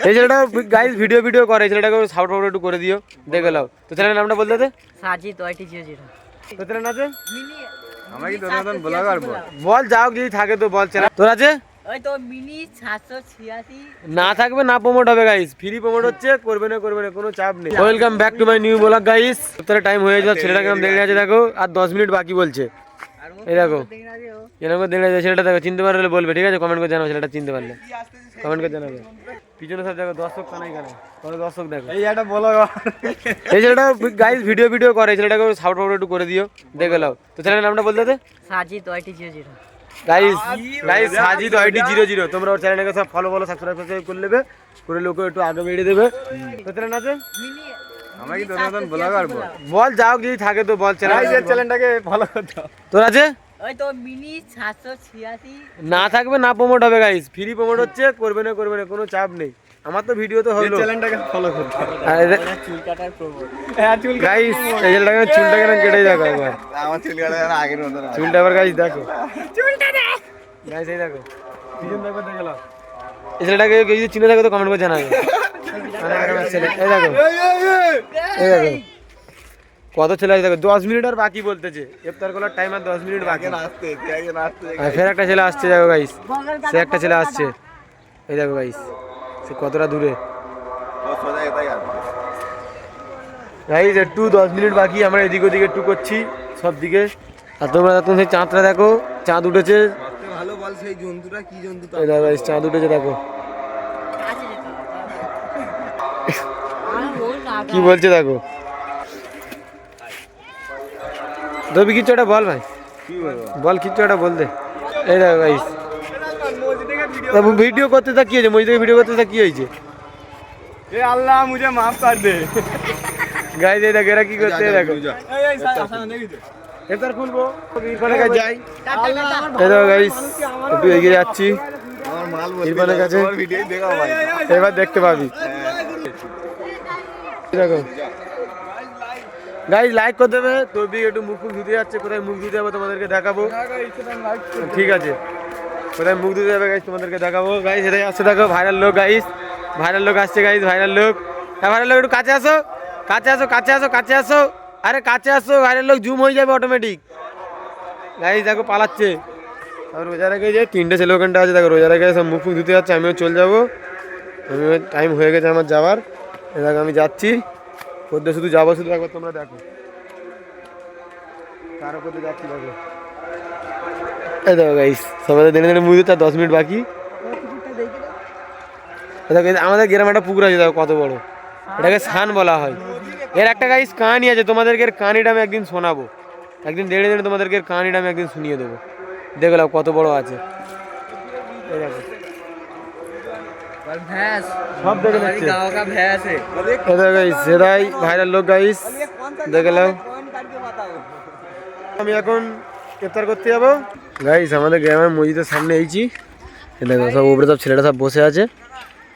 এই ছেলেটা guys video video করে, এই ছেলেটাকে সাপোর্ট ফাপোর্ট একটু করে দিও, দেখে নাও। তো ছেলেটার নামটা বলতে দে। সাজিদ YT00। তো ছেলের নাম আছে আমরা কি তোর মতন ব্লগার বল, যাও যদি থাকে তো বল। ছেলে তোর আছে ওই তো মিনি 786 না থাকবে না, প্রমোট হবে গাইস, ফ্রি প্রমোট হচ্ছে, করবে না কোনো চাপ নেই। Welcome back to my new blog guys. তোর টাইম হয়ে যাচ্ছে, ছেলেটাকে আমি দেখে আছে, দেখো আর 10 মিনিট বাকি বলছে। এই দেখো এরকম দেখে আছে ছেলেটা, দেখো চিনতে পারলে বলবে, ঠিক আছে? কমেন্ট করে জানাও ছেলেটা চিনতে পারলে, কমেন্ট করে জানাবে। পিছনে সব দেখো দর্শক কানাই কানাই, কত দর্শক দেখো। এই একটা ব্লগার এই ছেলেটা গাইস ভিডিও ভিডিও করে, এই ছেলেটাকে সাপোর্ট ফাপোর্ট একটু করে দিও, দেখে নাও। তো ছেলের নামটা বলতে দে। Sajid YT00। Guys Sajid YT00, তোমরা ওর চ্যানেলটাকে সব ফলো সাবস্ক্রাইব করে নেবে, করে লোকে একটু আগে বেরিয়ে দেবে। তো চ্যানেল আছে মিনি আমরা কি তোর মতন ব্লগার বল, যাও যদি থাকে তো বল। চ্যানেলটাকে ফলো করতে তোর আছে ওই তো মিনি 786 না থাকবে না, প্রমোট হবে গাইস, ফ্রি প্রমোট হচ্ছে, করবে না কোনো চাপ নেই। আমার তো ভিডিও তো হলো, চ্যানেলটাকে ফলো করতে চুল কাটার প্রমোট। হ্যাঁ চুল গাইস এই ছেলেটাকে চুলটাকে না কেটে দেখো একবার, আমার চুল কাটা আগের মতন চুলটা আবার গাইস দেখো, চুলটা দেখ গাইস, এই দেখো পিছন দেখো, দেখে নাও। এই ছেলেটাকে কেউ যদি চিনে থাকে তো কমেন্ট করে জানাবে। ছেলে এই দেখো, এই দেখো কত ছেলে আছে দেখো। 10 মিনিট আর বাকি বলতেছে, ইফতার করার টাইম আর 10 মিনিট বাকি। আর ফের একটা ছেলে আসছে, দেখো গাইস, সে একটা ছেলে আসছে, এই দেখো গাইস সে কতটা দূরে। গাইস একটু 10 মিনিট বাকি, আমরা এদিক ওদিকে একটু করছি সব দিকে। আর তোমরা এখন সেই চাঁদটা দেখো, চাঁদ উঠেছে ভালো বল, সেই জন্তুটা কি জন্তু? এই দেখো গাইস চাঁদ উঠেছে দেখো, কি বলছে দেখো। দবি কিছু একটা বল ভাই, বল কিছু একটা বল দে। এই দেখো গাইস ভিডিও করতে তা কি হয়েছে, মসজিদ থেকে ভিডিও করতে তা কি হয়েছে? এ আল্লাহ মুঝে মাফ কর দে। গাইস এই দেখো এরা কি করতে, দেখো এফতার খুলবো, ইরফানের কাছে যাই। এই দেখো গাইস একটু এগিয়ে যাচ্ছি আমার মাল ইরফানের কাছে, ভিডিও দেখাও ভাই, এবার দেখতে পাবি। দেখো গাইস লাইক করে দেবে। তবি একটু মুখ ধুতে যাচ্ছে, কোথায় মুখ ধুতে যাবে তোমাদেরকে দেখাবো, ঠিক আছে? কোথায় মুখ ধুতে যাবে গাইস তোমাদেরকে দেখাবো। গাইস এটাই আসছে দেখো ভাইরাল লোক, গাইস ভাইরাল লোক আসছে, গাইস ভাইরাল লোক। হ্যাঁ ভাইরাল লোক একটু কাছে আসো, কাছে আসো, কাছে আসো, কাছে আসো, আরে কাছে আসো, ভাইরাল লোক জুম হয়ে যাবে অটোমেটিক। গাইস দেখো পালাচ্ছে। আর রোজা রেখে যে 3টে ছেলে ওখানটা আছে, দেখো রোজা রেখে সব মুখ ধুতে যাচ্ছে, আমিও চলে যাবো, আমিও টাইম হয়ে গেছে আমার যাওয়ার। দেখো আমি যাচ্ছি, কোথায় শুধু যাবো, শুধু একবার তোমরা দেখো কার কোথায় যাচ্ছি দেখো। এই দেখো গাইস সবাই দিনে দিনে মুখ ধুতে 10 মিনিট বাকি। দেখো আমাদের গ্রামে একটা পুকুর আছে, দেখো কত বড়, এটাকে সান বলা হয়। এর একটা গাইস কাহিনী আছে, তোমাদেরকে এর কাহিনীটা আমি একদিন শোনাবো, একদিন দেড়ে দিনে তোমাদেরকে এর কাহিনীটা আমি একদিন শুনিয়ে দেবো, দেখো কত বড় আছে। এই দেখো সব দেখে নিচ্ছে, এই দেখো গাইস সেটাই ভাইরাল লোক গাইস, দেখে নাও। আমি এখন ইফতার করতে যাবো গাইস, আমাদের গ্রামের মসজিদের সামনে এইছি। দেখো সব উপরে সব ছেলেরা সব বসে আছে,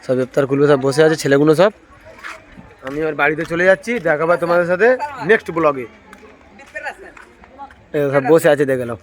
সব ইফতার খুলবে, সব বসে আছে ছেলেগুলো সব। আমি আমার বাড়িতে চলে যাচ্ছি, দেখাবো তোমাদের সাথে নেক্সট ব্লগে। সব বসে আছে দেখে নাও।